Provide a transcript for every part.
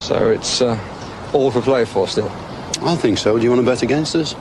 So it's all to play for still. I think so. Do you want to bet against us?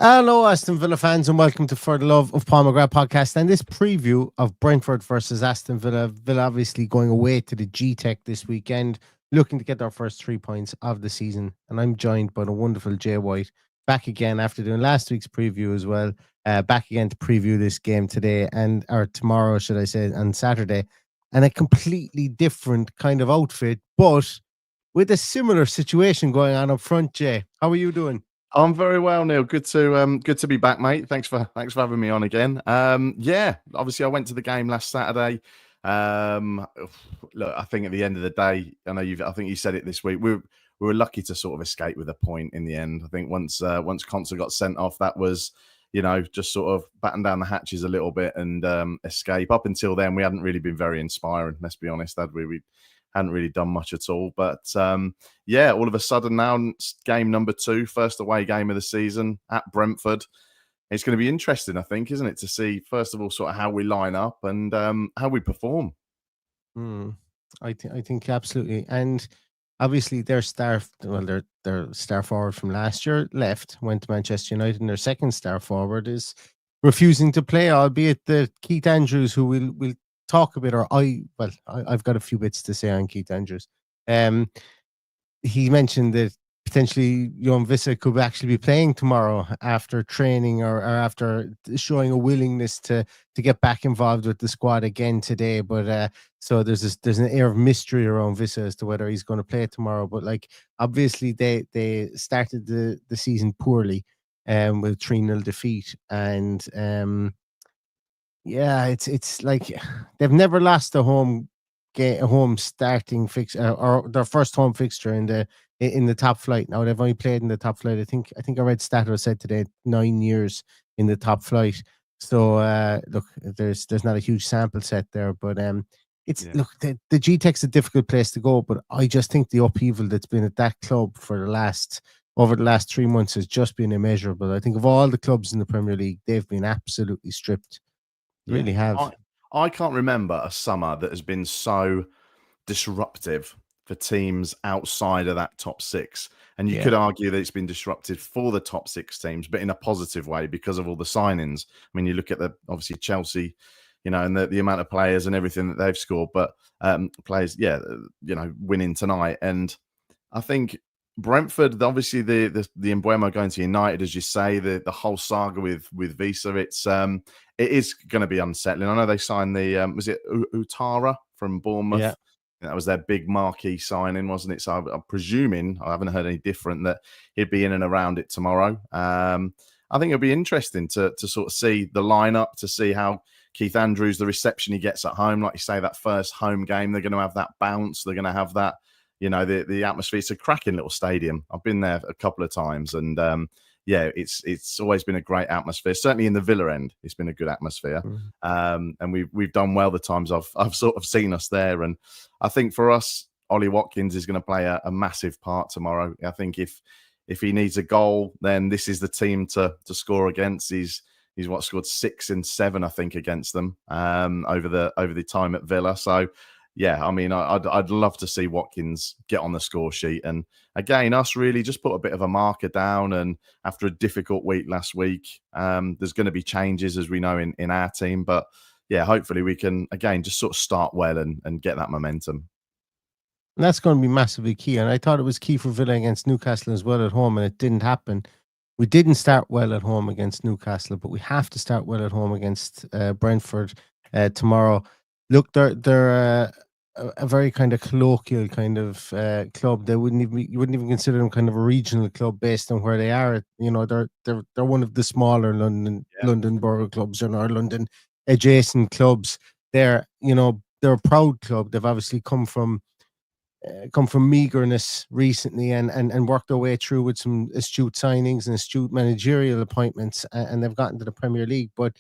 Hello, Aston Villa fans, and welcome to For the Love of Paul McGrath podcast. And this preview of Brentford versus Aston Villa. Villa obviously going away to the G-Tech this weekend, looking to get their first 3 points of the season. And I'm joined by the wonderful Jay White, back again after doing last week's preview as well. Back again to preview this game today, or tomorrow, should I say, on Saturday. And a completely different kind of outfit, but with a similar situation going on up front. Jay, how are you doing? I'm very well, Neil. Good to be back, mate. Thanks for having me on again. Yeah, obviously I went to the game last Saturday. Look, I think at the end of the day, I think you said it this week. We were lucky to sort of escape with a point in the end. I think once Conser got sent off, that was, just sort of batten down the hatches a little bit and escape. Up until then, we hadn't really been very inspiring. Let's be honest, had we? We hadn't really done much at all. But yeah, all of a sudden now, game number 2, first away game of the season at Brentford. It's going to be interesting, I think, isn't it, to see, first of all, sort of how we line up and how we perform. I think absolutely. And obviously their star forward from last year went to Manchester United, and their second star forward is refusing to play, albeit that Keith Andrews, who will talk a bit, I've got a few bits to say on Keith Andrews. He mentioned that potentially Johan Vissa could actually be playing tomorrow after training or after showing a willingness to get back involved with the squad again today. But so there's an air of mystery around Vissa as to whether he's going to play tomorrow. But obviously they started the season poorly with 3-0 defeat, and yeah, it's like they've never lost a home starting fixture or their first home fixture in the top flight. Now they've only played in the top flight. I think I read Stato said today 9 years in the top flight. So look, there's not a huge sample set there, but look, the G-Tech's a difficult place to go. But I just think the upheaval that's been at that club over the last 3 months has just been immeasurable. I think of all the clubs in the Premier League, they've been absolutely stripped. Really have. I can't remember a summer that has been so disruptive for teams outside of that top 6. And you could argue that it's been disruptive for the top 6 teams, but in a positive way because of all the signings. I mean, you look at obviously Chelsea, and the amount of players and everything that they've scored, but players, winning tonight. And I think Brentford, obviously the Mbeumo going to United, as you say, the whole saga with Visa, it is going to be unsettling. I know they signed was it Utara from Bournemouth? Yeah. That was their big marquee signing, wasn't it? So I'm presuming, I haven't heard any different, that he'd be in and around it tomorrow. I think it'll be interesting to sort of see the lineup, to see how Keith Andrews, the reception he gets at home, like you say, that first home game, they're going to have that bounce. They're going to have that, the atmosphere. It's a cracking little stadium. I've been there a couple of times, and it's always been a great atmosphere. Certainly in the Villa end, it's been a good atmosphere. And we've done well the times I've sort of seen us there. And I think for us, Ollie Watkins is going to play a massive part tomorrow. I think if he needs a goal, then this is the team to score against. He's scored 6 and 7, I think, against them over the time at Villa. So yeah, I mean, I'd love to see Watkins get on the score sheet. And again, us really just put a bit of a marker down. And after a difficult week last week, there's going to be changes, as we know, in our team. But yeah, hopefully we can, again, just sort of start well and get that momentum. And that's going to be massively key. And I thought it was key for Villa against Newcastle as well at home, and it didn't happen. We didn't start well at home against Newcastle, but we have to start well at home against Brentford tomorrow. Look, they're a very kind of colloquial kind of club. You wouldn't even consider them kind of a regional club based on where they are. They're one of the smaller London borough clubs, or London adjacent clubs. They're a proud club. They've obviously come from meagerness recently and worked their way through with some astute signings and astute managerial appointments, and they've gotten to the Premier League. But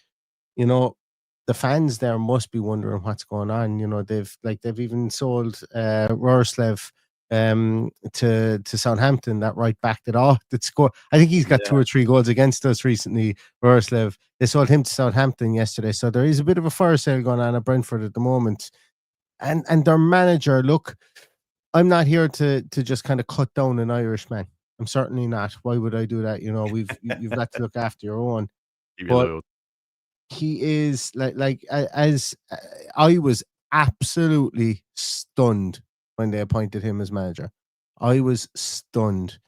the fans there must be wondering what's going on. You know, they've even sold Roerslev to Southampton, that right back that scored. I think he's got 2 or 3 goals against us recently, Roerslev. They sold him to Southampton yesterday. So there is a bit of a fire sale going on at Brentford at the moment. And their manager, look, I'm not here to just kind of cut down an Irishman. I'm certainly not. Why would I do that? You know, you've got to look after your own. But he is as I was absolutely stunned when they appointed him as manager. I was stunned.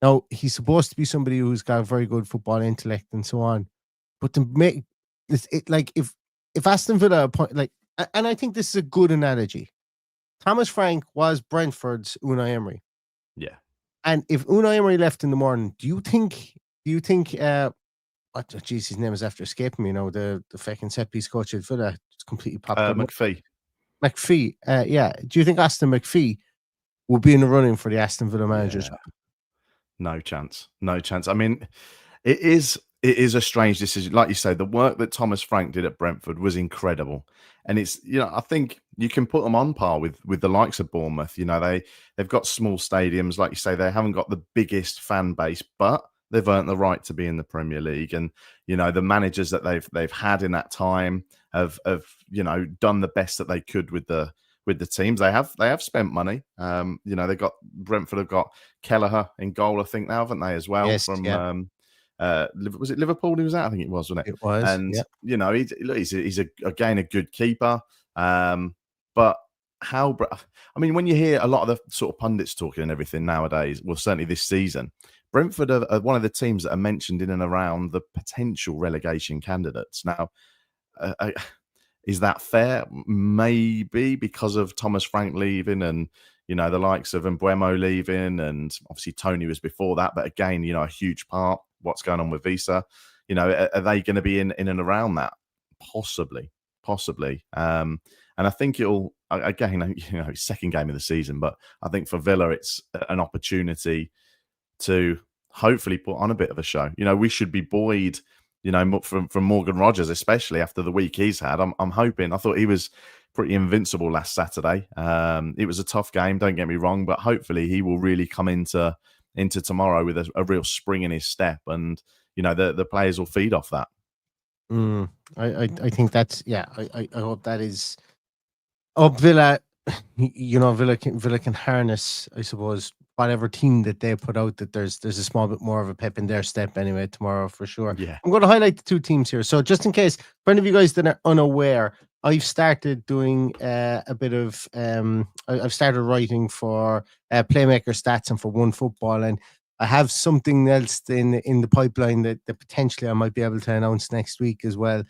Now, he's supposed to be somebody who's got a very good football intellect and so on, but to make it like if Aston Villa appoint, like, and I think this is a good analogy. Thomas Frank was Brentford's Unai Emery. Yeah. And if Unai Emery left in the morning, do you think his name is after escaping me now, the fucking set piece coach at Villa just completely popped up. McPhee. Yeah. Do you think Aston McPhee will be in the running for the Aston Villa manager's? No chance. I mean, it is a strange decision. Like you say, the work that Thomas Frank did at Brentford was incredible. And it's, you know, I think you can put them on par with the likes of Bournemouth. You know, they've got small stadiums. Like you say, they haven't got the biggest fan base, but they've earned the right to be in the Premier League. And, you know, the managers that they've had in that time have you know, done the best that they could with the teams. They have spent money. You know, Brentford have got Kelleher in goal, I think now, haven't they, as well? Yes, Was it Liverpool he was at? I think it was, wasn't it? It was. And you know, he's again a good keeper. But I mean, when you hear a lot of the sort of pundits talking and everything nowadays, well, certainly this season, Brentford are one of the teams that are mentioned in and around the potential relegation candidates. Now, is that fair? Maybe because of Thomas Frank leaving and, you know, the likes of Mbeumo leaving, and obviously Tony was before that. But again, you know, a huge part. What's going on with Visa? You know, are they going to be in and around that? Possibly. And I think it'll, again, you know, second game of the season, but I think for Villa, it's an opportunity to hopefully put on a bit of a show. You know, we should be buoyed, you know, from Morgan Rogers, especially after the week he's had. I'm hoping. I thought he was pretty invincible last Saturday. It was a tough game, don't get me wrong, but hopefully he will really come into tomorrow with a real spring in his step, and you know the players will feed off that. I think that's I hope that is. Oh, Villa, you know, Villa can harness, I suppose, whatever team that they put out, that there's a small bit more of a pep in their step anyway tomorrow for sure. Yeah. I'm going to highlight the 2 teams here. So just in case, for any of you guys that are unaware, I've started doing a bit of I've started writing for Playmaker Stats and for One Football, and I have something else in the pipeline that potentially I might be able to announce next week as well.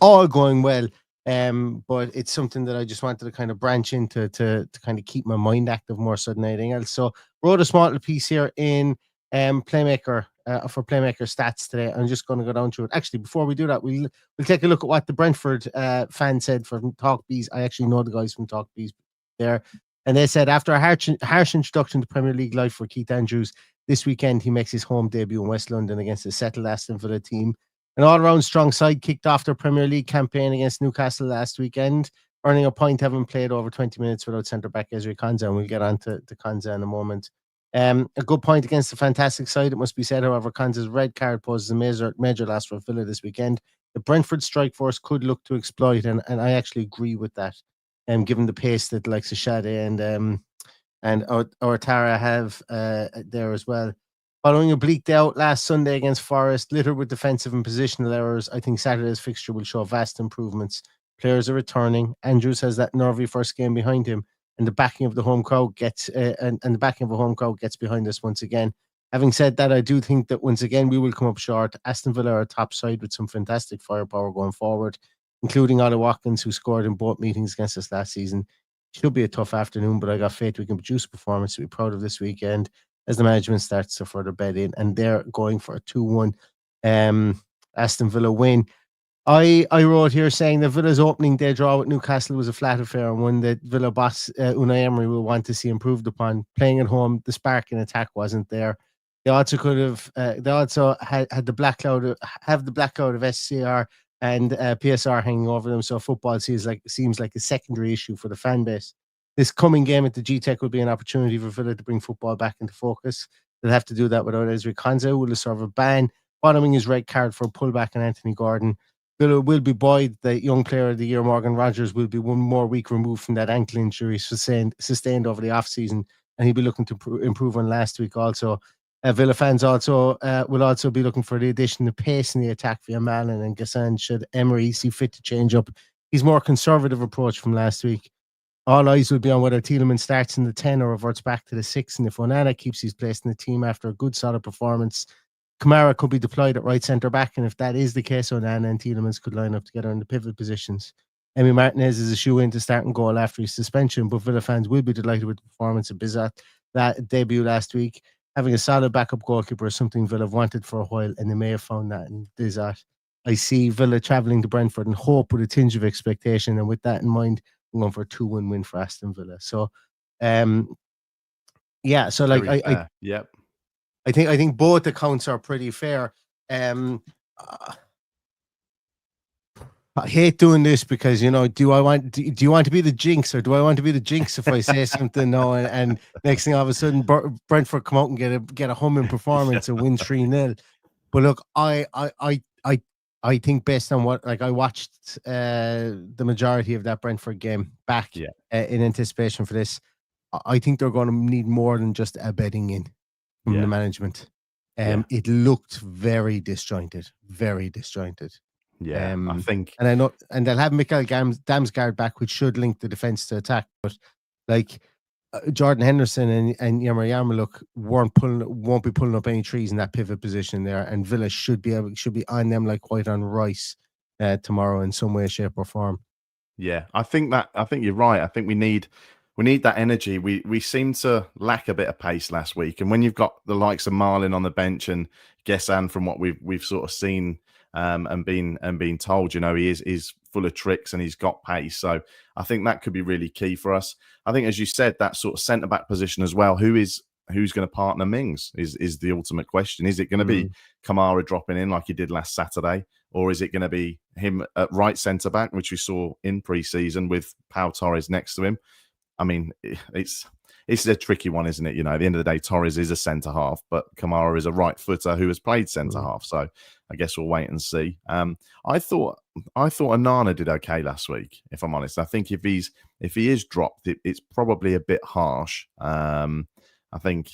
All going well. But it's something that I just wanted to kind of branch into to kind of keep my mind active more so than anything else. So wrote a small little piece here in Playmaker for Playmaker Stats today. I'm just going to go down to it. Actually, before we do that, we'll take a look at what the Brentford fan said from Talk Bees. I actually know the guys from Talk Bees there. And they said, after a harsh introduction to Premier League life for Keith Andrews, this weekend he makes his home debut in West London against a settled Aston Villa team. An all-round strong side kicked off their Premier League campaign against Newcastle last weekend, earning a point having played over 20 minutes without centre-back Ezri Konsa, and we'll get on to Konsa in a moment. A good point against a fantastic side, it must be said. However, Konsa's red card poses a major loss for Villa this weekend. The Brentford strike force could look to exploit, and I actually agree with that, given the pace that likes of Shade and Ouattara have there as well. Following a bleak day out last Sunday against Forest, littered with defensive and positional errors, I think Saturday's fixture will show vast improvements. Players are returning. Andrews has that nervy first game behind him, and the backing of the home crowd gets behind us once again. Having said that, I do think that once again we will come up short. Aston Villa are a top side with some fantastic firepower going forward, including Ollie Watkins, who scored in both meetings against us last season. Should be a tough afternoon, but I got faith we can produce a performance to be proud of this weekend as the management starts to further bed in, and they're going for a 2-1 Aston Villa win. I wrote here saying that Villa's opening day draw with Newcastle was a flat affair, and one that Villa boss Unai Emery will want to see improved upon. Playing at home, the spark in attack wasn't there. They also could have. They also had the black cloud of SCR and PSR hanging over them. So football seems like a secondary issue for the fan base. This coming game at the G-Tech will be an opportunity for Villa to bring football back into focus. They'll have to do that without Ezri Konsa, who will serve a ban, bottoming his red card for a pullback on Anthony Gordon. Villa will be buoyed. The young player of the year, Morgan Rogers, will be one more week removed from that ankle injury sustained over the off-season, and he'll be looking to improve on last week also. Villa fans also will also be looking for the addition of pace in the attack via Malin and Gassan should Emery see fit to change up his more conservative approach from last week. All eyes will be on whether Tielemans starts in the 10 or reverts back to the 6, and if Onana keeps his place in the team after a good solid performance, Kamara could be deployed at right centre-back, and if that is the case, Onana and Tielemans could line up together in the pivot positions. Emi Martinez is a shoe-in to start and goal after his suspension, but Villa fans will be delighted with the performance of Bizat, that debut last week. Having a solid backup goalkeeper is something Villa have wanted for a while, and they may have found that in Bizat. I see Villa travelling to Brentford and hope with a tinge of expectation, and with that in mind, I'm going for a 2-1 win for Aston Villa. So, yeah, so like I think both accounts are pretty fair. I hate doing this because, do you want to be the jinx, or do I want to be the jinx if I say something no and next thing all of a sudden Brentford come out and get a humming performance and win 3-0. But look, I think based on what I watched the majority of that Brentford game back in anticipation for this, I think they're going to need more than just a bedding in from the management. It looked very disjointed. Yeah, I think, and I know, and they'll have Mikael Damsgaard back, which should link the defense to attack. But Jordan Henderson and Yammer Yarmaluk won't be pulling up any trees in that pivot position there, and Villa should be on them like white on rice tomorrow in some way, shape, or form. Yeah, I think you're right. I think we need that energy. We seem to lack a bit of pace last week, and when you've got the likes of Marlin on the bench and Gessan, from what we've sort of seen and been told, he is full of tricks and he's got pace. So I think that could be really key for us. I think, as you said, that sort of centre back position as well. Who's going to partner Mings is the ultimate question. Is it going to be Kamara dropping in like he did last Saturday, or is it going to be him at right centre back, which we saw in pre-season with Pau Torres next to him? I mean, it's a tricky one, isn't it? At the end of the day, Torres is a centre half, but Kamara is a right footer who has played centre half. So I guess we'll wait and see. I thought Onana did okay last week, if I'm honest. I think if he is dropped, it's probably a bit harsh. I think,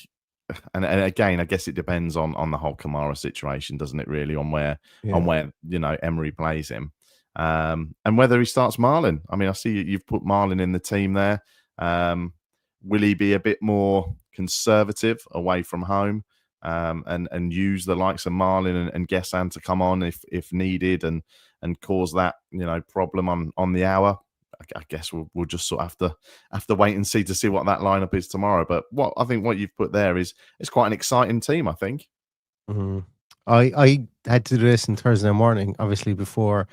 and again, I guess it depends on the whole Kamara situation, doesn't it? Really, on where Emery plays him, and whether he starts Marlin. I mean, I see you've put Marlin in the team there. Will he be a bit more conservative away from home and use the likes of Marlin and Gessan to come on if needed and cause that problem on the hour? I guess we'll just sort of have to wait and see to see what that lineup is tomorrow. But what you've put there is quite an exciting team, I think. Mm-hmm. I had to do this on Thursday morning, obviously before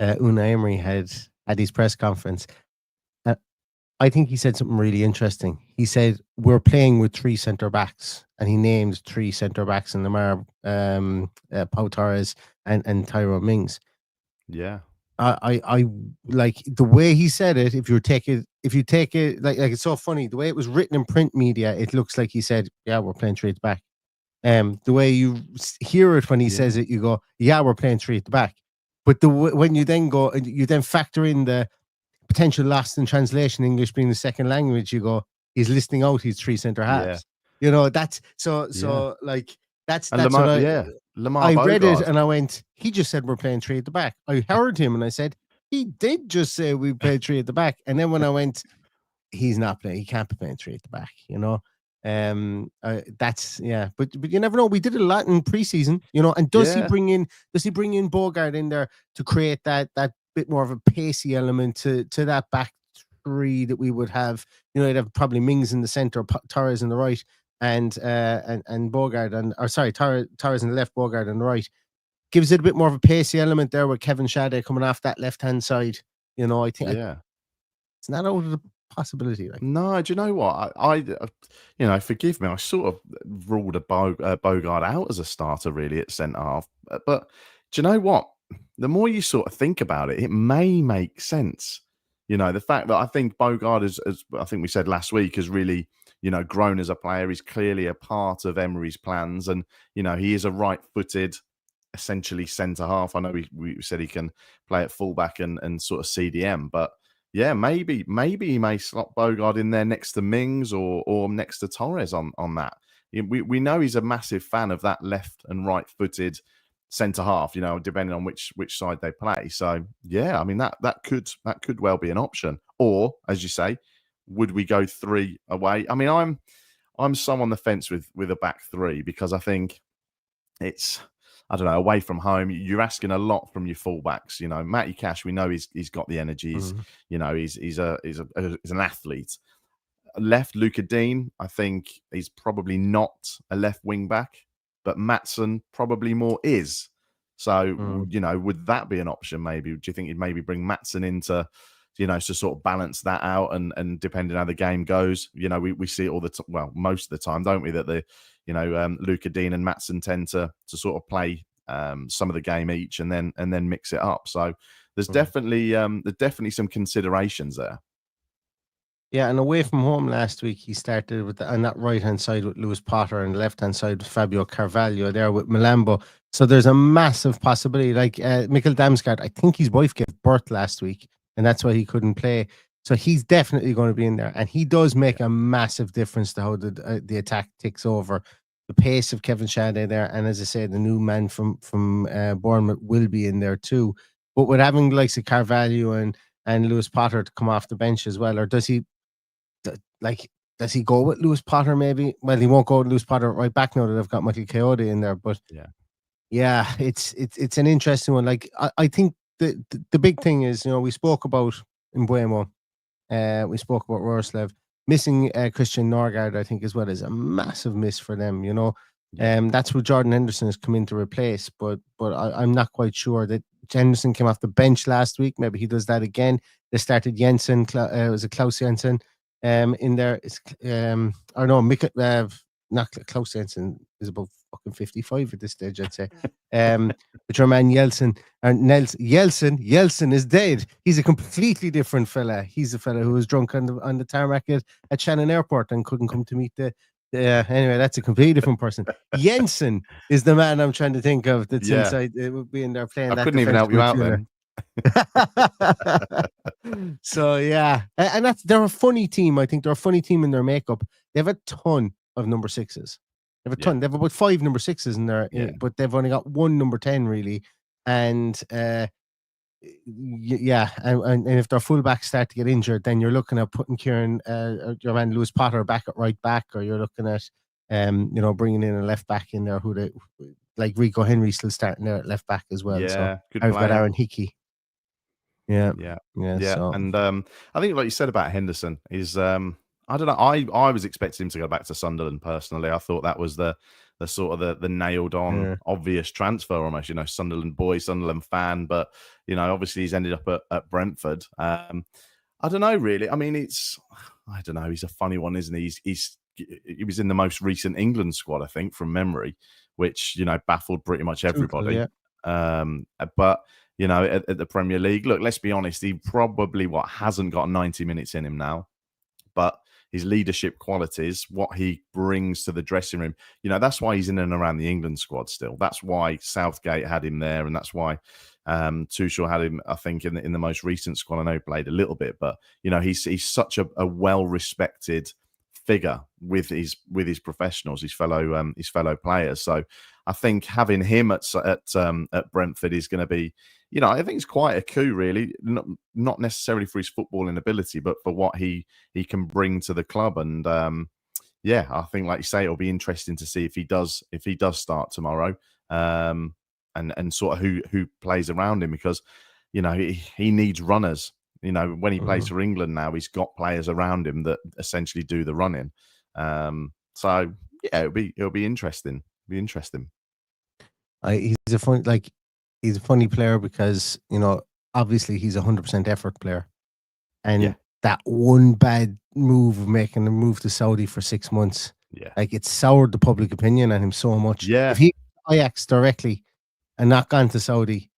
Unai Emery had his press conference. I think he said something really interesting. He said, we're playing with 3 centre-backs, and he named 3 centre-backs in the Pau Torres and Tyrone Mings. Yeah. I like the way he said it. If you take it, like it's so funny, the way it was written in print media, it looks like he said, yeah, we're playing 3 at the back. The way you hear it when he says it, you go, yeah, we're playing 3 at the back. But when you then go, you then factor in the potential lost in translation, English being the second language, you go, he's listing out his 3 centre halves. That's that's Lamar I Bogart. read it and I went, he just said we're playing 3 at the back. I heard him and I said, he did just say we played 3 at the back. And then when I went, he's not playing, he can't be playing 3 at the back, but you never know. We did a lot in preseason, and does he bring in Bogart in there to create that bit more of a pacey element to that back 3 that we would have? You'd have probably Mings in the center, Torres in the right, and Bogart Torres in the left, Bogart on the right. Gives it a bit more of a pacey element there with Kevin Shade coming off that left hand side. I think it's not out of the possibility. No, do you know what? I forgive me, I sort of ruled Bogart out as a starter really at centre half, but do you know what? the more you sort of think about it, it may make sense. You know, the fact that I think Bogard, as I think we said last week, has really, you know, grown as a player. He's clearly a part of Emery's plans. And, you know, he is a right-footed, essentially centre half. I know we said he can play at fullback and sort of CDM, but yeah, maybe he may slot Bogard in there next to Mings or next to Torres on that. We know he's a massive fan of that left and right-footed centre half, you know, depending on which side they play. So yeah, I mean that could well be an option. Or as you say, would we go 3 away? I mean, I'm so on the fence with a back 3 because I think it's, I don't know, away from home, you're asking a lot from your fullbacks. You know, Matty Cash, we know he's got the energy. You know, he's an athlete. Left, Luca Dean, I think he's probably not a left wing back, but Maatsen probably more is. So, you know, would that be an option maybe? Do you think you'd maybe bring Maatsen into, you know, to sort of balance that out and depending how the game goes, you know, we see it all the time, well, most of the time, don't we, that the, you know, Luca Dean and Maatsen tend to sort of play some of the game each and then mix it up. So there's definitely some considerations there. Yeah, and away from home last week, he started with on that right-hand side with Lewis Potter and the left-hand side with Fabio Carvalho there with Malambo. So there's a massive possibility. Like Mikkel Damsgaard, I think his wife gave birth last week, and that's why he couldn't play. So he's definitely going to be in there. And he does make a massive difference to how the attack ticks over. The pace of Kevin Shade there, and as I said, the new man from Bournemouth will be in there too. But with having the likes of Carvalho and Lewis Potter to come off the bench as well, or does he go with Lewis Potter maybe? Well, he won't go with Lewis Potter right back now that they've got Michael Coyote in there. But yeah, it's an interesting one. Like I think the big thing is, you know, we spoke about Mbuemo, we spoke about Roerslev. Missing Christian Norgard, I think, as well, is a massive miss for them. You know, that's what Jordan Henderson has come in to replace. But I'm not quite sure that Henderson came off the bench last week. Maybe he does that again. They started Jensen. Was it Klaus Jensen? In there, it's or no, not Klaus Jensen is about fucking 55 at this stage, I'd say. But your man Yeltsin Yeltsin is dead. He's a completely different fella. He's a fella who was drunk on the tarmac at Shannon Airport and couldn't come to meet the anyway, that's a completely different person. Jensen is the man I'm trying to think of that's inside. It would be in there playing. I couldn't even help you out then. So yeah, and they're a funny team. I think they're a funny team in their makeup. They have a ton of number 6s. They have a ton. They have about 5 number 6s in there, but they've only got 1 number 10 really. And and if their fullbacks start to get injured, then you're looking at putting Kieran, your man Lewis Potter, back at right back, or you're looking at you know, bringing in a left back in there who like Rico Henry still starting there at left back as well. Yeah, so good I've player. got Aaron Hickey. Yeah. So. And I think, like you said about Henderson, is I don't know. I was expecting him to go back to Sunderland personally. I thought that was the sort of the nailed on obvious transfer almost. You know, Sunderland boy, Sunderland fan, but you know, obviously he's ended up at Brentford. I don't know really. I mean, I don't know. He's a funny one, isn't he? He was in the most recent England squad, I think, from memory, which, you know, baffled pretty much everybody. But you know, at the Premier League, look, let's be honest, he probably hasn't got 90 minutes in him now, but his leadership qualities, what he brings to the dressing room, you know, that's why he's in and around the England squad still. That's why Southgate had him there, and that's why Tuchel had him, I think, in the most recent squad. I know he played a little bit, but you know, he's such a well-respected figure with his professionals, his fellow players. So I think having him at Brentford is going to be, you know, I think it's quite a coup, really. Not necessarily for his footballing ability, but for what he can bring to the club. And I think, like you say, it'll be interesting to see if he does start tomorrow, and sort of who plays around him, because you know he needs runners. You know, when he plays for England now, he's got players around him that essentially do the running. So yeah, it'll be interesting. He's a funny player because, you know, obviously he's 100% effort player, and that one bad move of making a move to Saudi for 6 months, like it soured the public opinion on him so much. If he Ajax directly and not gone to Saudi,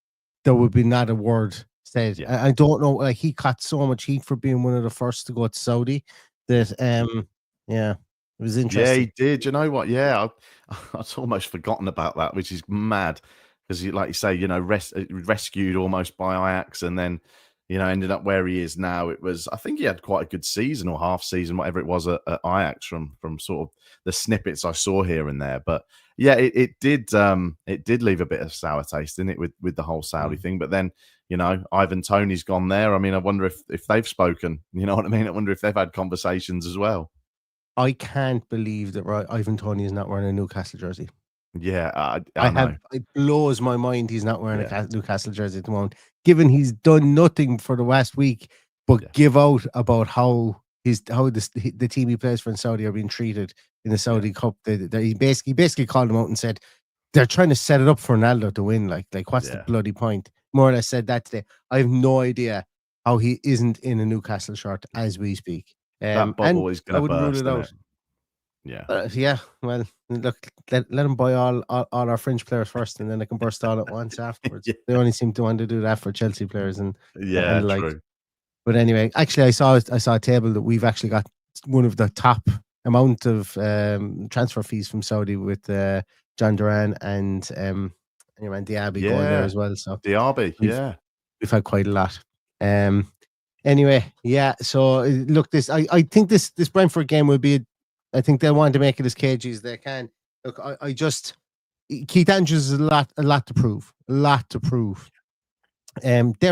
there would be not a word said. Yeah. I don't know. Like, he caught so much heat for being one of the first to go to Saudi. That yeah, it was Yeah, interesting. he did. You know what? Yeah, I'd almost forgotten about that, which is mad because, like you say, rescued almost by Ajax, and then ended up where he is now. It was, I think, he had quite a good season or half season, whatever it was at Ajax from sort of the snippets I saw here and there. But yeah, it did leave a bit of sour taste in it with the whole Saudi thing. But then Ivan Toney's gone there. I mean, I wonder if they've spoken. You know what I mean? I wonder if they've had conversations as well. I can't believe that Ivan Toney is not wearing a Newcastle jersey. Yeah, I know. It blows my mind he's not wearing a Newcastle jersey at the moment, given he's done nothing for the last week but give out about how the team he plays for in Saudi are being treated in the Saudi Cup. He basically called them out and said they're trying to set it up for Ronaldo to win. Like what's the bloody point? More or less said that today. I have no idea how he isn't in a Newcastle shirt as we speak. That bubble is going to burst, rule it out. Yeah. Well, look, let them buy all our French players first, and then they can burst all at once afterwards. They only seem to want to do that for Chelsea players and true. But anyway, actually, I saw a table that we've actually got one of the top amount of transfer fees from Saudi with John Duran and Diaby going there as well. So Diaby, we've had quite a lot. Anyway, so look, I think this Brentford game will be. I think they'll want to make it as cagey as they can. Look, I just Keith Andrews is a lot to prove. They're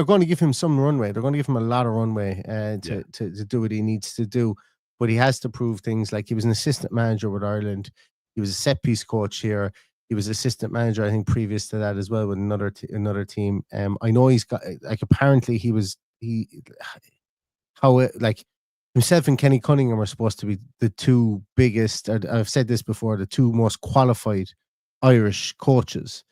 going to give him some runway. They're going to give him a lot of runway to do what he needs to do. But he has to prove things like he was an assistant manager with Ireland. He was a set piece coach here. He was assistant manager, I think, previous to that as well with another team. I know he's got apparently himself and Kenny Cunningham are supposed to be the two biggest. I've said this before, the two most qualified Irish coaches.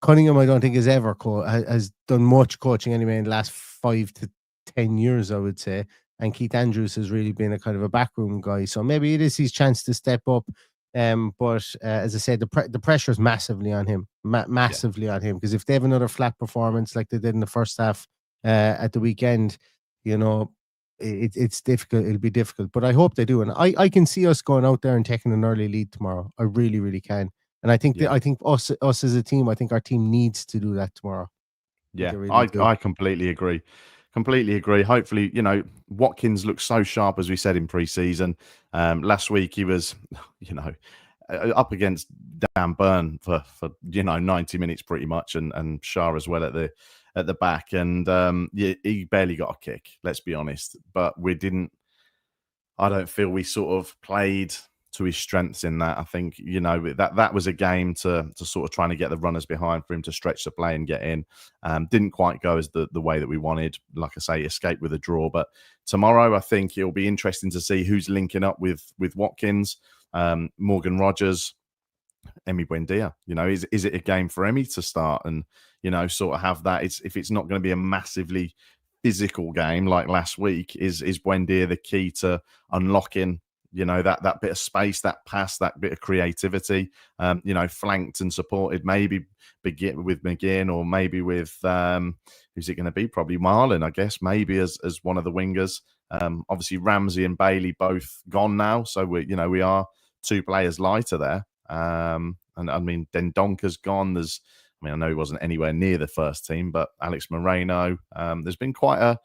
Cunningham, I don't think has ever has done much coaching anyway in the last 5 to 10 years, I would say. And Keith Andrews has really been a kind of a backroom guy. So maybe it is his chance to step up. But as I said, the pressure is massively on him, massively on him. Because if they have another flat performance like they did in the first half at the weekend, it's difficult. It'll be difficult. But I hope they do. And I can see us going out there and taking an early lead tomorrow. I really, really can. And I think I think us as a team, I think our team needs to do that tomorrow. Yeah, I completely agree. Hopefully, Watkins looks so sharp, as we said in pre-season. Last week he was, up against Dan Burn for 90 minutes pretty much, and Shah as well at the back, and he barely got a kick. Let's be honest, but I don't feel we sort of played to his strengths in that. I think that was a game to sort of trying to get the runners behind for him to stretch the play and get in. Didn't quite go as the way that we wanted. Like I say, escape with a draw. But tomorrow, I think it'll be interesting to see who's linking up with Watkins, Morgan Rogers, Emi Buendia. Is it a game for Emi to start and sort of have that? If it's not going to be a massively physical game like last week, is Buendia the key to unlocking that bit of space, that pass, that bit of creativity, flanked and supported, maybe with McGinn or maybe with who's it going to be? Probably Marlon, I guess, maybe as one of the wingers. Obviously Ramsey and Bailey both gone now, so we are two players lighter there. And I mean, Dendonka's gone. I know he wasn't anywhere near the first team, but Alex Moreno. There's been quite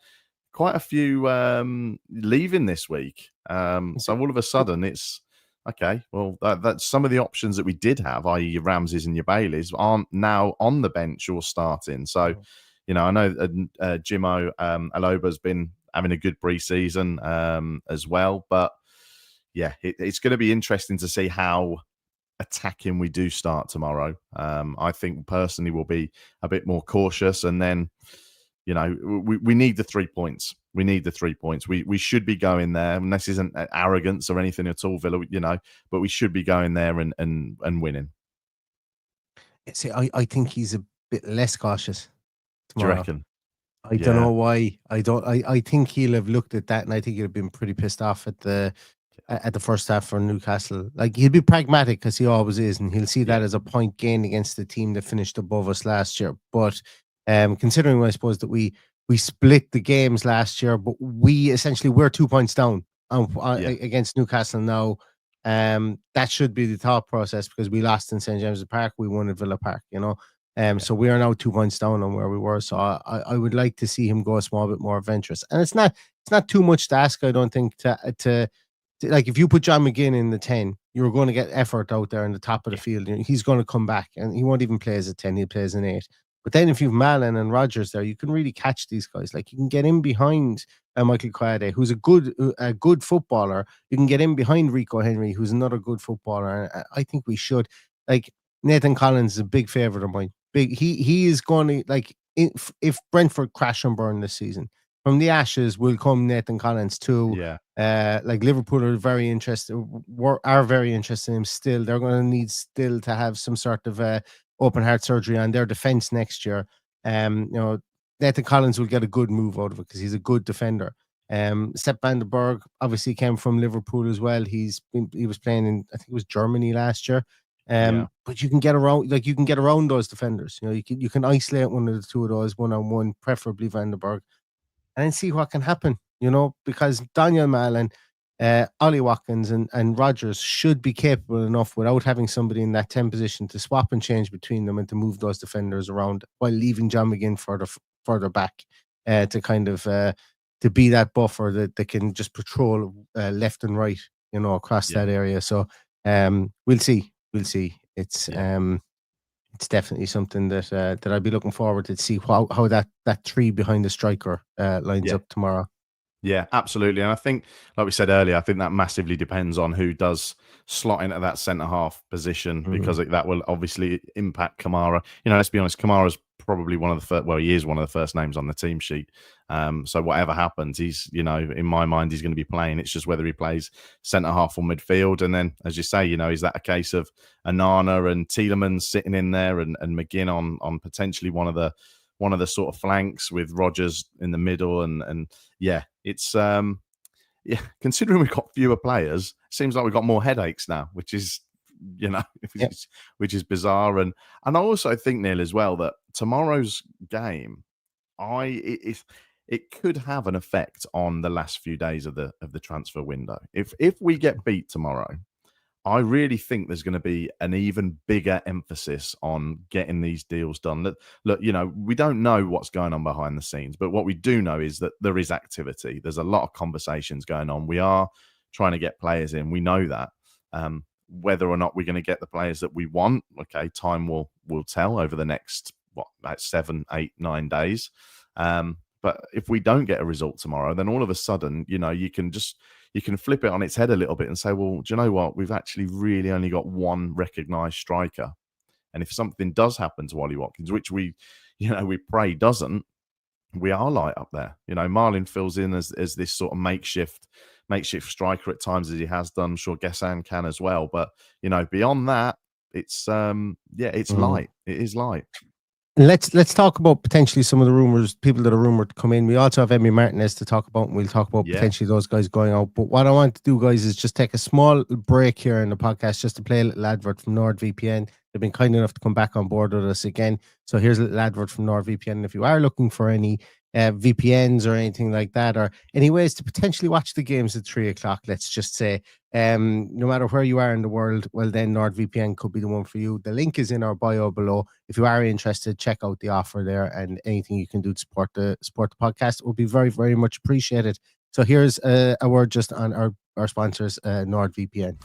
a few leaving this week. So all of a sudden it's okay. Well, that's some of the options that we did have, i.e. your Ramses and your Baileys, aren't now on the bench or starting. So, I know Jimo Aloba's been having a good pre-season as well. But yeah, it's going to be interesting to see how attacking we do start tomorrow. I think personally we'll be a bit more cautious, and then we need the 3 points. We need the 3 points. We should be going there, and this isn't arrogance or anything at all, Villa, but we should be going there and winning. See, I think he's a bit less cautious tomorrow. Do you reckon? I don't know why. I think he'll have looked at that, and I think he'll have been pretty pissed off at the first half for Newcastle. Like, he'll be pragmatic because he always is, and he'll see that as a point gained against the team that finished above us last year. But considering, I suppose, that we split the games last year, but we're 2 points down against Newcastle now. That should be the thought process, because we lost in St James's Park, we won at Villa Park, so we are now 2 points down on where we were. So I would like to see him go a small bit more adventurous, and it's not too much to ask, I don't think, to like, if you put John McGinn in the 10, you're going to get effort out there in the top of the field. He's going to come back, and he won't even play as a 10, he'll play as an 8. But then if you've Malen and Rodgers there, you can really catch these guys. Like, you can get in behind Michael Quade, who's a good footballer. You can get in behind Rico Henry, who's another good footballer. And I think we should. Like, Nathan Collins is a big favourite of mine. He is going to, like, if Brentford crash and burn this season, from the ashes will come Nathan Collins too. Like, Liverpool are very interested in him still. They're going to need still to have some sort of open heart surgery on their defense next year. Nathan Collins will get a good move out of it, because he's a good defender. Sepp van den Berg obviously came from Liverpool as well. He was playing in, I think it was Germany last year. But you can get around those defenders. You can isolate one of the two of those 1-on-1, preferably Van den Berg, and then see what can happen. Because Daniel Malen, Ollie Watkins and Rodgers should be capable enough, without having somebody in that 10 position, to swap and change between them and to move those defenders around, while leaving John McGinn further back, to kind of to be that buffer that can just patrol left and right, across that area. So we'll see. It's definitely something that I'd be looking forward to see how that three behind the striker lines up tomorrow. Yeah, absolutely. And I think, like we said earlier, I think that massively depends on who does slot into that centre-half position, because that will obviously impact Kamara. Let's be honest, Kamara's probably one of the first, he is one of the first names on the team sheet. So whatever happens, he's, in my mind, he's going to be playing. It's just whether he plays centre-half or midfield. And then, as you say, is that a case of Anana and Tielemans sitting in there, and McGinn on potentially one of the sort of flanks, with Rodgers in the middle, and it's considering we've got fewer players, it seems like we've got more headaches now, which is which is bizarre. And I also think, Neil, as well, that tomorrow's game, it could have an effect on the last few days of the transfer window. If we get beat tomorrow, I really think there's going to be an even bigger emphasis on getting these deals done. Look, we don't know what's going on behind the scenes, but what we do know is that there is activity. There's a lot of conversations going on. We are trying to get players in. We know that. Whether or not we're going to get the players that we want, time will tell over the next, about 7, 8, 9 days. But if we don't get a result tomorrow, then all of a sudden, you can flip it on its head a little bit and say, well, do you know what? We've actually really only got one recognised striker. And if something does happen to Ollie Watkins, which we pray doesn't, we are light up there. Marlin fills in as this sort of makeshift striker at times, as he has done. I'm sure Gessan can as well. But, beyond that, it's light. It is light. Let's talk about potentially some of the rumours, people that are rumoured to come in. We also have Emi Martinez to talk about, and we'll talk about potentially those guys going out. But what I want to do, guys, is just take a small break here in the podcast just to play a little advert from NordVPN. They've been kind enough to come back on board with us again. So here's a little advert from NordVPN. And if you are looking for any VPNs or anything like that, or any ways to potentially watch the games at 3 o'clock, let's just say, no matter where you are in the world, well, then NordVPN could be the one for you. The link is in our bio below. If you are interested, check out the offer there, and anything you can do to support the podcast will be very, very much appreciated. So here's a word just on our sponsors, NordVPN.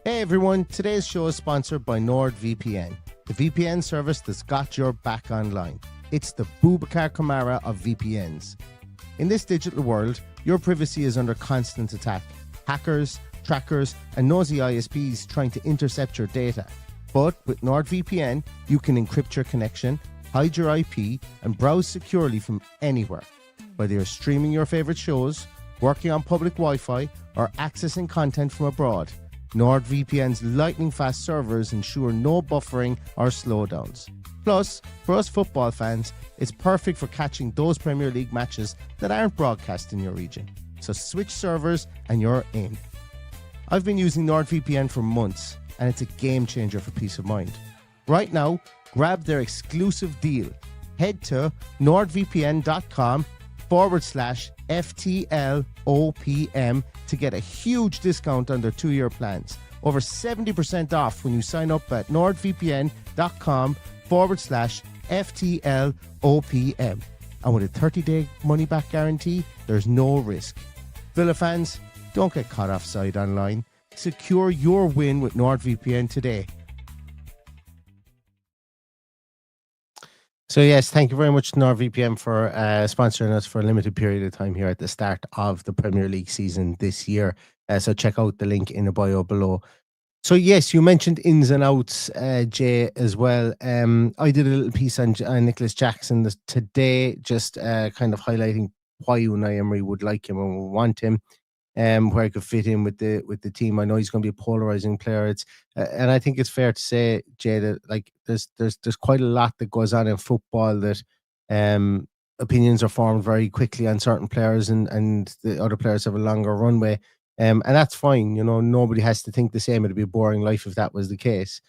Hey everyone, today's show is sponsored by NordVPN, the VPN service that's got your back online. It's the Boubacar Kamara of VPNs. In this digital world, your privacy is under constant attack. Hackers, trackers, and nosy ISPs trying to intercept your data. But with NordVPN, you can encrypt your connection, hide your IP, and browse securely from anywhere. Whether you're streaming your favorite shows, working on public Wi-Fi, or accessing content from abroad, NordVPN's lightning-fast servers ensure no buffering or slowdowns. Plus, for us football fans, it's perfect for catching those Premier League matches that aren't broadcast in your region. So switch servers and you're in. I've been using NordVPN for months, and it's a game changer for peace of mind. Right now, grab their exclusive deal. head to nordvpn.com/FTLoPM to get a huge discount on their 2-year plans. Over 70% off when you sign up at nordvpn.com/FTLoPM. And with a 30-day money-back guarantee, there's no risk. Villa fans, don't get caught offside online. Secure your win with NordVPN today. So yes, thank you very much to NordVPN for sponsoring us for a limited period of time here at the start of the Premier League season this year. So check out the link in the bio below. So yes, you mentioned ins and outs, Jay, as well. I did a little piece on Nicholas Jackson today, just kind of highlighting why Unai Emery would like him and would want him. Where he could fit in with the team. I know he's going to be a polarizing player. It's and I think it's fair to say, Jay, that like there's quite a lot that goes on in football that opinions are formed very quickly on certain players, and the other players have a longer runway. And that's fine. You know, nobody has to think the same. It'd be a boring life if that was the case.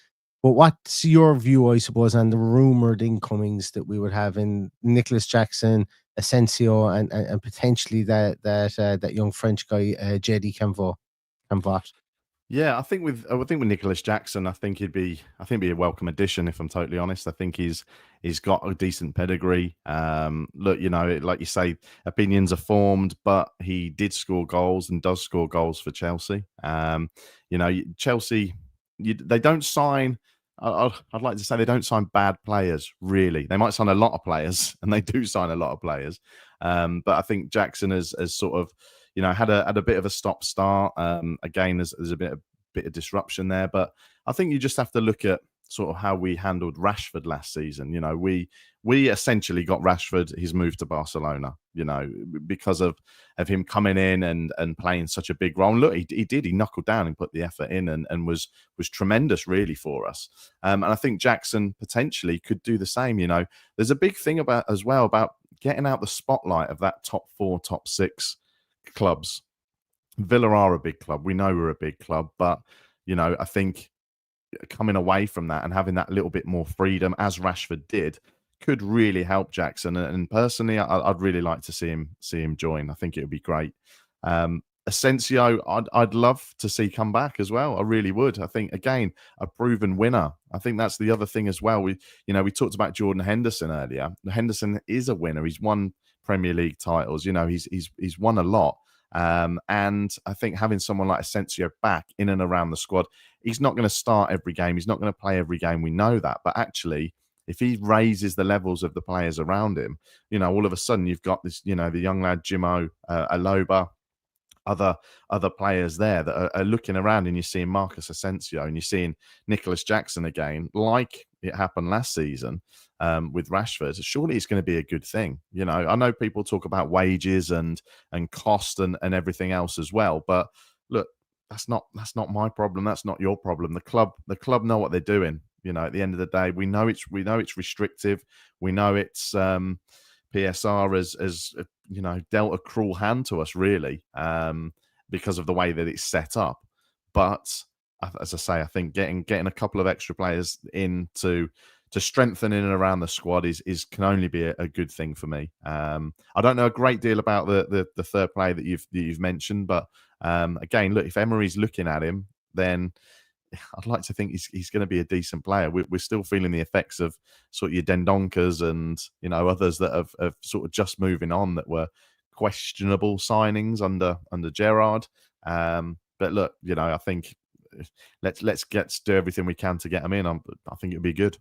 But what's your view, I suppose, on the rumored incomings that we would have in Nicholas Jackson, Asensio, and potentially that young French guy, JD Canvot? Yeah, I think with Nicholas Jackson, I think he'd be a welcome addition. If I'm totally honest, I think he's got a decent pedigree. Look, you know, like you say, opinions are formed, but he did score goals and does score goals for Chelsea. You know, Chelsea, they don't sign. I'd like to say they don't sign bad players, really. They might sign a lot of players, and they do sign a lot of players. But I think Jackson has sort of, you know, had a bit of a stop start. Again, there's a bit of disruption there, but I think you just have to look at sort of how we handled Rashford last season. You know, we essentially got Rashford his move to Barcelona, you know, because of him coming in and playing such a big role. And look, he knuckled down and put the effort in and was tremendous really for us. And I think Jackson potentially could do the same. You know, there's a big thing about getting out the spotlight of that top 4, top 6 clubs. Villa are a big club. We know we're a big club, but you know, I think coming away from that and having that little bit more freedom, as Rashford did, could really help Jackson. And personally, I'd really like to see him join. I think it would be great. Asensio, I'd love to see come back as well. I really would. I think, again, a proven winner. I think that's the other thing as well. We talked about Jordan Henderson earlier. Henderson is a winner. He's won Premier League titles. You know, he's won a lot. And I think having someone like Asensio back in and around the squad, he's not going to start every game. He's not going to play every game. We know that. But actually, if he raises the levels of the players around him, you know, all of a sudden you've got this, you know, the young lad, Jimo, Aloba, other players there that are looking around, and you're seeing Marcus Asensio and you're seeing Nicholas Jackson again, like it happened last season with Rashford. Surely it's going to be a good thing. You know, I know people talk about wages and cost and everything else as well, but look, that's not my problem. That's not your problem. The club know what they're doing. You know, at the end of the day, we know it's restrictive. We know it's PSR has you know, dealt a cruel hand to us, really, because of the way that it's set up. But as I say, I think getting a couple of extra players in to strengthen in and around the squad can only be a good thing for me. I don't know a great deal about the third player that you've mentioned, but again, look, if Emery's looking at him, then I'd like to think he's going to be a decent player. We're still feeling the effects of sort of your Dendonkas and, you know, others that have sort of just moving on that were questionable signings under Gerrard. But look, you know, I think let's do everything we can to get them in. I think it'd be good.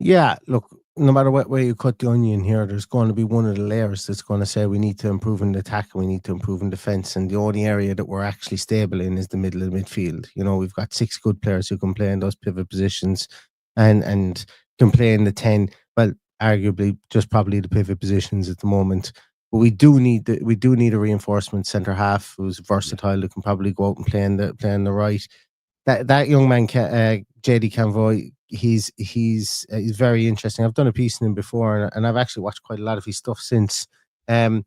Yeah, look, no matter what way you cut the onion here, there's going to be one of the layers that's going to say we need to improve in the attack and we need to improve in defence. And the only area that we're actually stable in is the middle of the midfield. You know, we've got 6 good players who can play in those pivot positions and can play in the 10. Well, arguably just probably the pivot positions at the moment. But we do need a reinforcement centre half who's versatile, who can probably go out and play on the right. That young man, JD Canvoy, he's very interesting. I've done a piece on him before, and I've actually watched quite a lot of his stuff since. And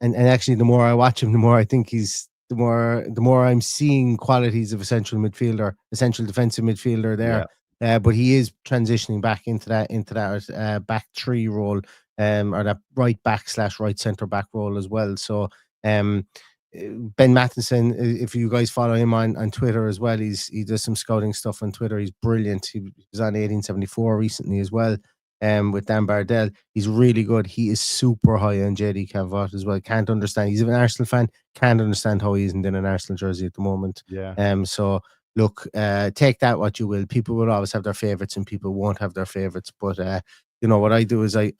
actually, the more I watch him, the more I think the more I'm seeing qualities of essential defensive midfielder there. but he is transitioning back into that back three role, or that right back / right centre back role as well. So Ben Matheson, if you guys follow him on Twitter as well, he does some scouting stuff on Twitter. He's brilliant. He was on 1874 recently as well, with Dan Bardell. He's really good. He is super high on JD Cavott as well. Can't understand. He's an Arsenal fan. Can't understand how he isn't in an Arsenal jersey at the moment. Yeah. So look, take that what you will. People will always have their favourites and people won't have their favourites. But you know what I do is I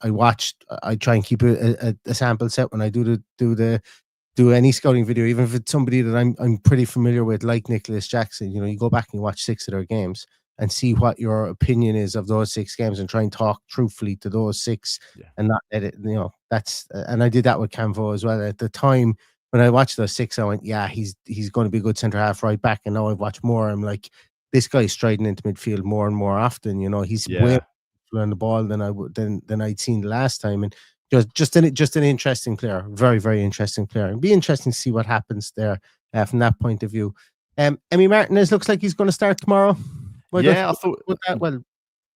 try and keep a sample set when I do any scouting video, even if it's somebody that I'm pretty familiar with, like Nicholas Jackson. You know, you go back and you watch 6 of their games and see what your opinion is of those 6 games and try and talk truthfully to those 6 and not let it, you know, that's, and I did that with Camvo as well. At the time when I watched those 6, I went, yeah, he's going to be a good centre half right back. And now I've watched more. I'm like, this guy's striding into midfield more and more often. You know, he's way on the ball than I'd seen the last time. And just an interesting player, very, very interesting player. It'd be interesting to see what happens there from that point of view. Emi Martinez looks like he's going to start tomorrow. I thought that well.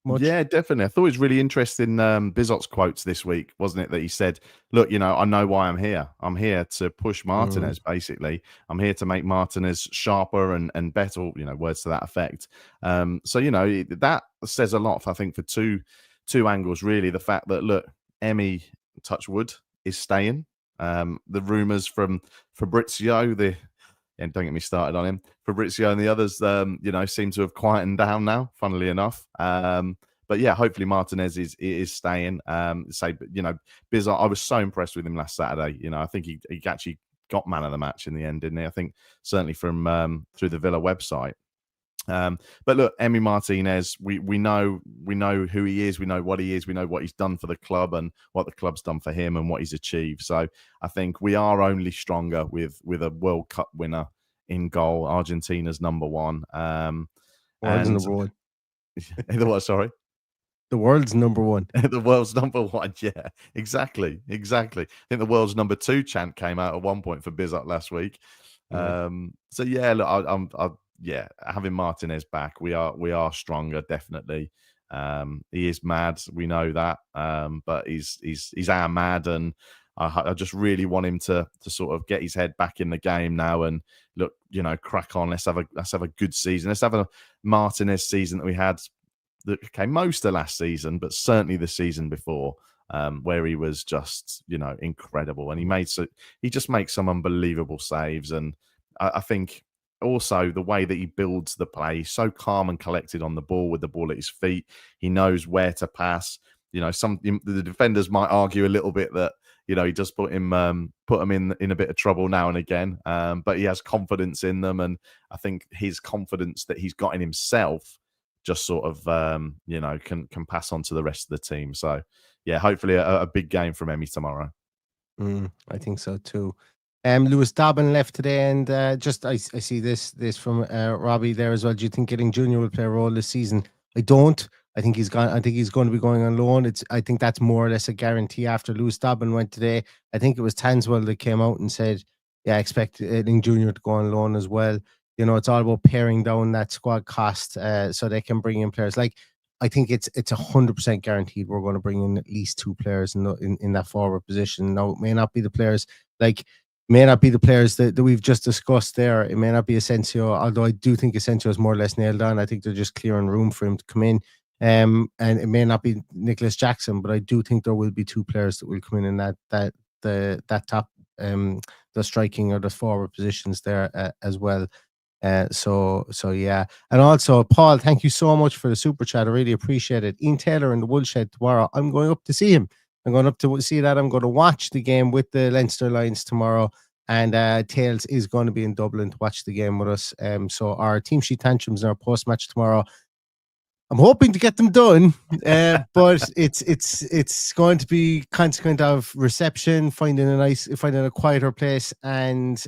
Much. Yeah, definitely. I thought it was really interesting. Bizot's quotes this week, wasn't it? That he said, "Look, you know, I know why I'm here. I'm here to push Martinez. Basically, I'm here to make Martinez sharper and better. You know, words to that effect. So you know that says a lot. I think for two angles, really. The fact that look, Emi Touchwood is staying. The rumours from Fabrizio, and don't get me started on him. Fabrizio and the others, you know, seem to have quietened down now, funnily enough. But yeah, hopefully Martinez is staying. You know, Bizot, I was so impressed with him last Saturday. You know, I think he actually got man of the match in the end, didn't he? I think certainly from through the Villa website. But look, Emi Martinez, we know who he is, we know what he is, we know what he's done for the club and what the club's done for him and what he's achieved. So I think we are only stronger with a World Cup winner in goal. Argentina's number one. World's number one. The what? Sorry. The world's number one. The world's number one. Yeah, exactly. I think the world's number 2 chant came out at one point for Bizot last week. So yeah, look, yeah, having Martinez back, we are stronger, definitely. He is mad, we know that, but he's our mad, and I just really want him to sort of get his head back in the game now and look, you know, crack on. Let's have a good season. Let's have a Martinez season that we had that came most of last season, but certainly the season before, where he was just, you know, incredible, and he just makes some unbelievable saves, and I think. Also, the way that he builds the play, he's so calm and collected on the ball with the ball at his feet. He knows where to pass. You know, the defenders might argue a little bit that, you know, he just put him in a bit of trouble now and again. But he has confidence in them, and I think his confidence that he's got in himself just sort of you know, can pass on to the rest of the team. So yeah, hopefully a big game from Emi tomorrow. I think so too. Lewis Dobbin left today, and I see this from Robbie there as well. Do you think getting Junior will play a role this season? I don't. I think he's gone. I think he's going to be going on loan. I think that's more or less a guarantee after Lewis Dobbin went today. I think it was Tanswell that came out and said, yeah, I expect Junior to go on loan as well. You know, it's all about paring down that squad cost so they can bring in players. Like, I think it's 100% guaranteed we're going to bring in at least 2 players in that forward position. Now, it may not be the players that we've just discussed there. It may not be Asensio, although I do think Asensio is more or less nailed on. I think they're just clearing room for him to come in. And it may not be Nicholas Jackson, but I do think there will be 2 players that will come in that top the striking or the forward positions there as well. So yeah. And also, Paul, thank you so much for the super chat. I really appreciate it. Ian Taylor in the Woolshed tomorrow. I'm going up to see him. I'm going up to see that. I'm going to watch the game with the Leinster Lions tomorrow. And Tails is going to be in Dublin to watch the game with us. So our team sheet tantrums and our post-match tomorrow, I'm hoping to get them done. But it's going to be consequent of reception, finding a quieter place. And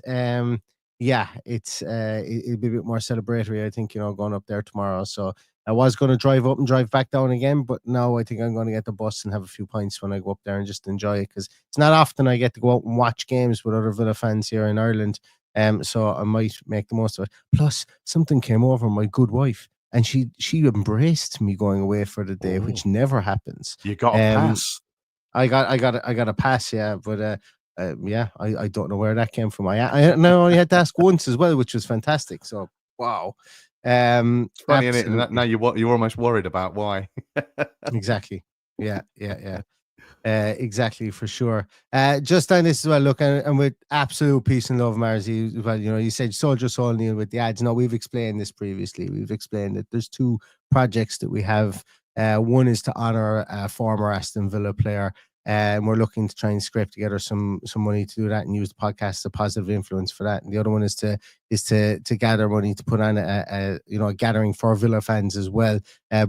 yeah, it'll be a bit more celebratory, I think, you know, going up there tomorrow. So I was going to drive up and drive back down again, but now I think I'm going to get the bus and have a few pints when I go up there and just enjoy it, because it's not often I get to go out and watch games with other Villa fans here in Ireland. So I might make the most of it. Plus, something came over my good wife. and she embraced me going away for the day, Oh, which never happens. you got a pass. I got a pass, yeah, but yeah, I don't know where that came from. I only had to ask once as well, which was fantastic. So wow, It's funny, isn't it? absolutely, Now you're almost worried about why. exactly, yeah, exactly, for sure. Just on this as well, look, and with absolute peace and love, Marzi, well, you said Soldier Soul, Neil, with the ads. No, we've explained this previously. We've explained that there's two projects that we have. One is to honor a former Aston Villa player, and we're looking to try and scrape together some money to do that and use the podcast as a positive influence for that. And the other one is to gather money to put on a gathering for Villa fans as well.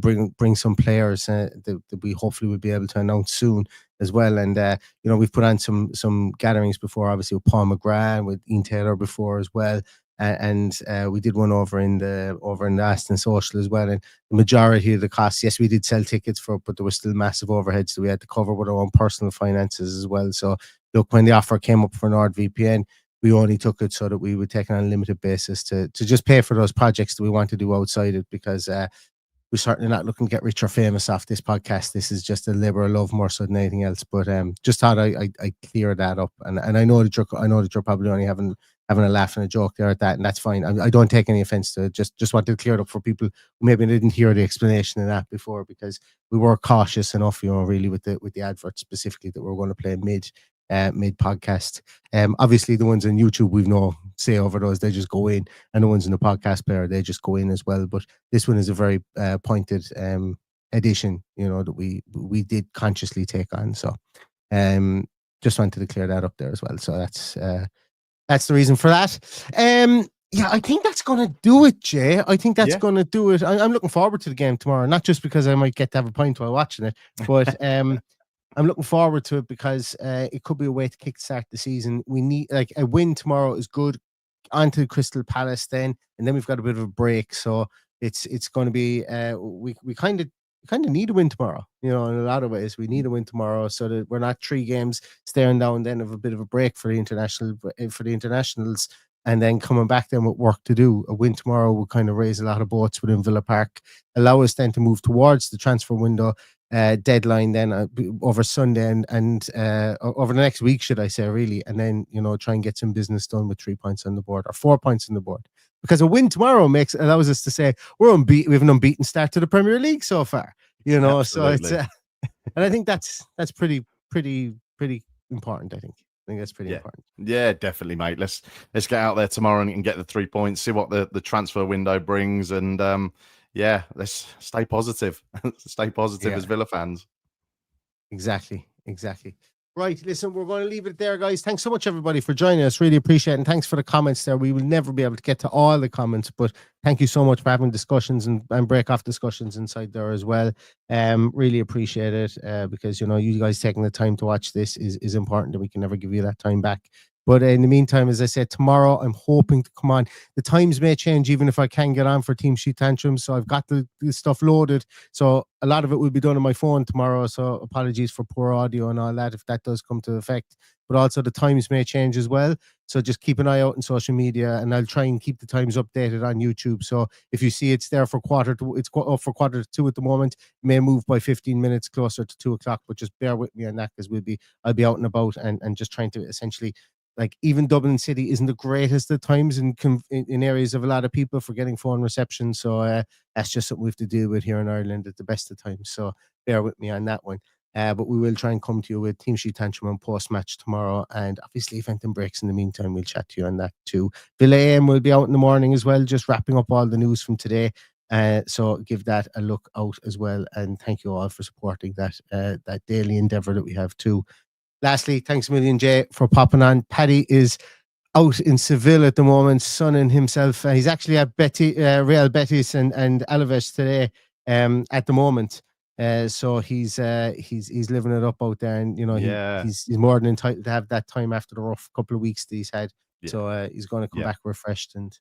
Bring some players that we hopefully will be able to announce soon as well. And we've put on some gatherings before, obviously with Paul McGrath, with Ian Taylor before as well. And we did one over in the Aston Social as well. And the majority of the costs, yes, we did sell tickets for it, but there was still massive overheads that we had to cover with our own personal finances as well. So look, when the offer came up for NordVPN, we only took it so that we would take it on a limited basis to just pay for those projects that we want to do outside it, because we're certainly not looking to get rich or famous off this podcast. This is just a labor of love more so than anything else. But just thought I clear that up, and I know that you're probably only having a laugh and a joke there at that, and that's fine. I don't take any offense to it. Just wanted to clear it up for people who maybe didn't hear the explanation of that before, because we were cautious enough, really, with the advert specifically that we're going to play mid podcast. Obviously the ones on YouTube, we've no say over those, they just go in, and the ones in the podcast player, they just go in as well. But this one is a very pointed addition, that we did consciously take on. So just wanted to clear that up there as well. So that's the reason for that. Yeah, I think that's going to do it, Jay. I think that's going to do it. I'm looking forward to the game tomorrow, not just because I might get to have a pint while watching it, but I'm looking forward to it because it could be a way to kickstart the season. We need, like, a win tomorrow is good. On to Crystal Palace then, and then we've got a bit of a break. So it's going to be we kind of need a win tomorrow. In a lot of ways, we need a win tomorrow so that we're not 3 games staring down then of a bit of a break for the internationals, and then coming back then with work to do. A win tomorrow will kind of raise a lot of boats within Villa Park, allow us then to move towards the transfer window deadline then over Sunday and over the next week, should I say, really, and then try and get some business done with 3 points on the board, or 4 points on the board, because a win tomorrow allows us to say we're unbeaten. We have an unbeaten start to the Premier League so far, Absolutely. So it's and I think that's pretty important. I think that's pretty important. Yeah, definitely, mate. Let's get out there tomorrow and get the 3 points, see what the transfer window brings, and let's stay positive. Stay positive as Villa fans. Exactly. Right, listen, we're going to leave it there, guys. Thanks so much, everybody, for joining us. Really appreciate it. And thanks for the comments there. We will never be able to get to all the comments, but thank you so much for having discussions and break off discussions inside there as well. Really appreciate it because, you guys taking the time to watch this is important, and we can never give you that time back. But in the meantime, as I said, tomorrow I'm hoping to come on. The times may change even if I can get on for Team Sheet Tantrums. So I've got the stuff loaded. So a lot of it will be done on my phone tomorrow. So apologies for poor audio and all that if that does come to effect. But also the times may change as well. So just keep an eye out on social media, and I'll try and keep the times updated on YouTube. So if you see it's there for it's up for 1:45 at the moment. It may move by 15 minutes closer to 2:00, but just bear with me on that, because I'll be out and about and just trying to essentially, like, even Dublin City isn't the greatest at times in areas of a lot of people for getting phone reception. So that's just something we have to deal with here in Ireland at the best of times. So bear with me on that one. But we will try and come to you with Team Sheet Tantrum and post-match tomorrow. And obviously, if anything breaks in the meantime, we'll chat to you on that too. Villa AM will be out in the morning as well, just wrapping up all the news from today. So give that a look out as well. And thank you all for supporting that daily endeavour that we have too. Lastly, thanks a million, Jay, for popping on. Paddy is out in Seville at the moment, sunning himself. He's actually at Real Betis and Alaves today at the moment. So he's living it up out there, and he's more than entitled to have that time after the rough couple of weeks that he's had. Yeah. So he's going to come back refreshed and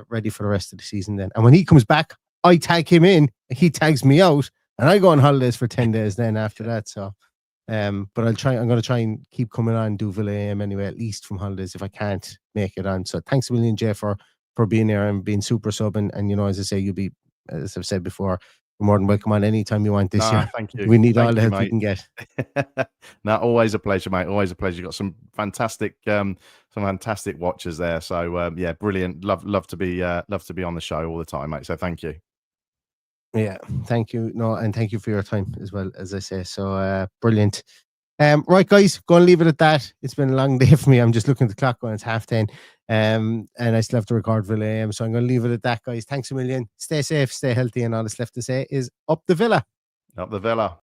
ready for the rest of the season then. And when he comes back, I tag him in, he tags me out, and I go on holidays for 10 days then after that. So but I'm going to try and keep coming on and do Villa AM anyway, at least from holidays, if I can't make it on. So thanks a million, Jay, for being there and being super sub, and as I say, you'll be as I've said before, you're more than welcome on anytime you want this year. Thank you. We need Thank all the you, help we mate. can get. No, always a pleasure, mate. Always a pleasure. You've got some fantastic watchers there. So yeah, brilliant. Love to be on the show all the time, mate. So thank you. Yeah, thank you. No, and thank you for your time as well, as I say. So brilliant. Right, guys, go and leave it at that. It's been a long day for me. I'm just looking at the clock when it's 10:30. And I still have to record Villa AM. So I'm going to leave it at that, guys. Thanks a million. Stay safe, stay healthy, and all that's left to say is up the Villa. Up the Villa.